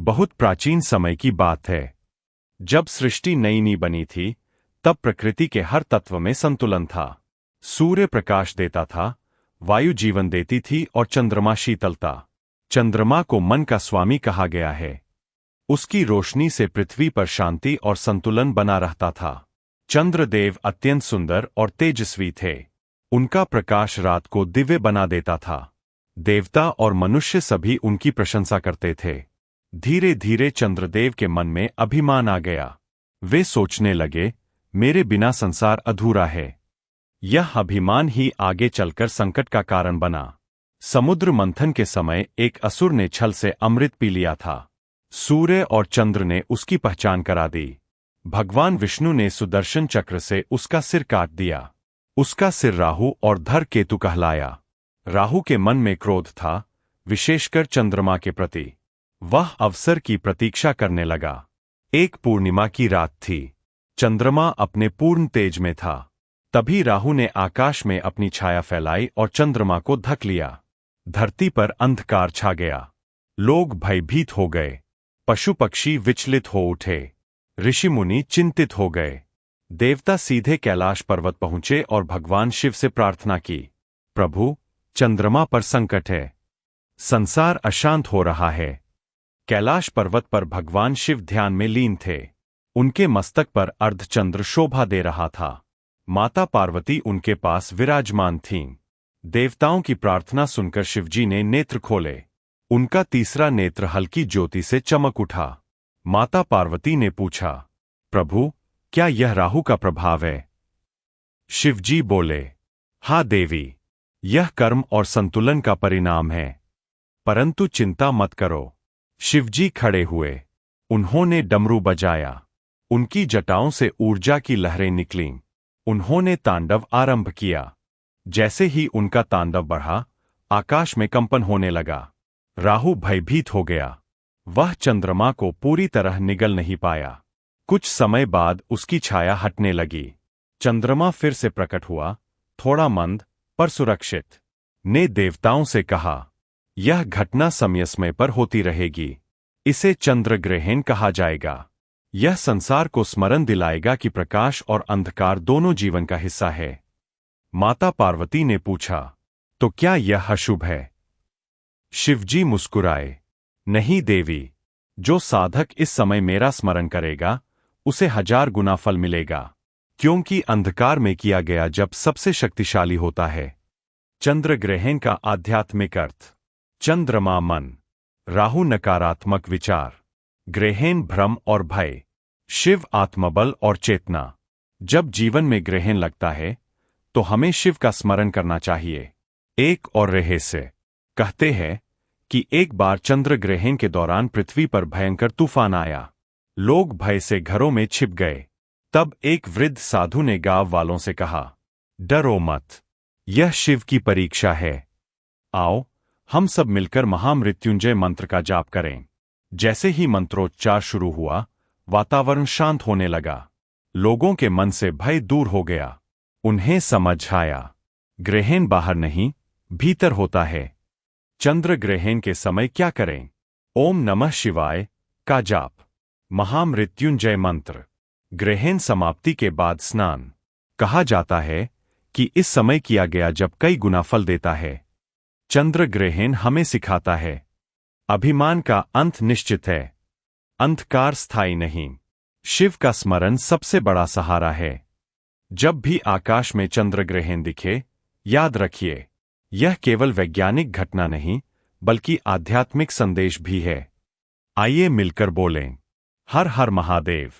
बहुत प्राचीन समय की बात है। जब सृष्टि नई नई बनी थी, तब प्रकृति के हर तत्व में संतुलन था। सूर्य प्रकाश देता था, वायु जीवन देती थी और चंद्रमा शीतलता। चंद्रमा को मन का स्वामी कहा गया है। उसकी रोशनी से पृथ्वी पर शांति और संतुलन बना रहता था। चंद्रदेव अत्यंत सुंदर और तेजस्वी थे। उनका प्रकाश रात को दिव्य बना देता था। देवता और मनुष्य सभी उनकी प्रशंसा करते थे। धीरे धीरे चंद्रदेव के मन में अभिमान आ गया। वे सोचने लगे, मेरे बिना संसार अधूरा है। यह अभिमान ही आगे चलकर संकट का कारण बना। समुद्र मंथन के समय एक असुर ने छल से अमृत पी लिया था। सूर्य और चंद्र ने उसकी पहचान करा दी। भगवान विष्णु ने सुदर्शन चक्र से उसका सिर काट दिया। उसका सिर राहु और धर केतु कहलाया। राहु के मन में क्रोध था, विशेषकर चंद्रमा के प्रति। वह अवसर की प्रतीक्षा करने लगा। एक पूर्णिमा की रात थी। चंद्रमा अपने पूर्ण तेज में था। तभी राहु ने आकाश में अपनी छाया फैलाई और चंद्रमा को ढक लिया। धरती पर अंधकार छा गया। लोग भयभीत हो गए। पशु पक्षी विचलित हो उठे। ऋषि मुनि चिंतित हो गए। देवता सीधे कैलाश पर्वत पहुंचे और भगवान शिव से प्रार्थना की, प्रभु, चंद्रमा पर संकट है। संसार अशांत हो रहा है। कैलाश पर्वत पर भगवान शिव ध्यान में लीन थे। उनके मस्तक पर अर्धचंद्र शोभा दे रहा था। माता पार्वती उनके पास विराजमान थीं। देवताओं की प्रार्थना सुनकर शिवजी ने नेत्र खोले। उनका तीसरा नेत्र हल्की ज्योति से चमक उठा। माता पार्वती ने पूछा, प्रभु, क्या यह राहु का प्रभाव है? शिवजी बोले, हाँ देवी, यह कर्म और संतुलन का परिणाम है। परंतु चिंता मत करो। शिवजी खड़े हुए। उन्होंने डमरू बजाया। उनकी जटाओं से ऊर्जा की लहरें निकलीं। उन्होंने तांडव आरंभ किया। जैसे ही उनका तांडव बढ़ा, आकाश में कंपन होने लगा। राहु भयभीत हो गया। वह चंद्रमा को पूरी तरह निगल नहीं पाया। कुछ समय बाद उसकी छाया हटने लगी। चंद्रमा फिर से प्रकट हुआ, थोड़ा मंद पर सुरक्षित। ने देवताओं से कहा, यह घटना समय समय पर होती रहेगी। इसे चंद्र ग्रहण कहा जाएगा। यह संसार को स्मरण दिलाएगा कि प्रकाश और अंधकार दोनों जीवन का हिस्सा है। माता पार्वती ने पूछा, तो क्या यह अशुभ है? शिवजी मुस्कुराए, नहीं देवी, जो साधक इस समय मेरा स्मरण करेगा, उसे 1000 गुना फल मिलेगा, क्योंकि अंधकार में किया गया जप सबसे शक्तिशाली होता है। चंद्र ग्रहण का आध्यात्मिक अर्थ। चंद्रमा मन, राहु नकारात्मक विचार, ग्रहण भ्रम और भय, शिव आत्मबल और चेतना। जब जीवन में ग्रहण लगता है, तो हमें शिव का स्मरण करना चाहिए। एक और रहस्य कहते हैं कि एक बार चंद्र ग्रहण के दौरान पृथ्वी पर भयंकर तूफान आया। लोग भय से घरों में छिप गए। तब एक वृद्ध साधु ने गांव वालों से कहा, डरो मत, यह शिव की परीक्षा है। आओ, हम सब मिलकर महामृत्युंजय मंत्र का जाप करें। जैसे ही मंत्रोच्चार शुरू हुआ, वातावरण शांत होने लगा। लोगों के मन से भय दूर हो गया। उन्हें समझ आया, ग्रहण बाहर नहीं, भीतर होता है। चंद्र ग्रहण के समय क्या करें? ओम नमः शिवाय का जाप, महामृत्युंजय मंत्र। ग्रहण समाप्ति के बाद स्नान। कहा जाता है कि इस समय किया गया जब कई गुना फल देता है। चंद्र ग्रहण हमें सिखाता है, अभिमान का अंत निश्चित है, अंधकार स्थायी नहीं। शिव का स्मरण सबसे बड़ा सहारा है। जब भी आकाश में चंद्र ग्रहण दिखे, याद रखिए, यह केवल वैज्ञानिक घटना नहीं, बल्कि आध्यात्मिक संदेश भी है। आइए मिलकर बोलें, हर हर महादेव।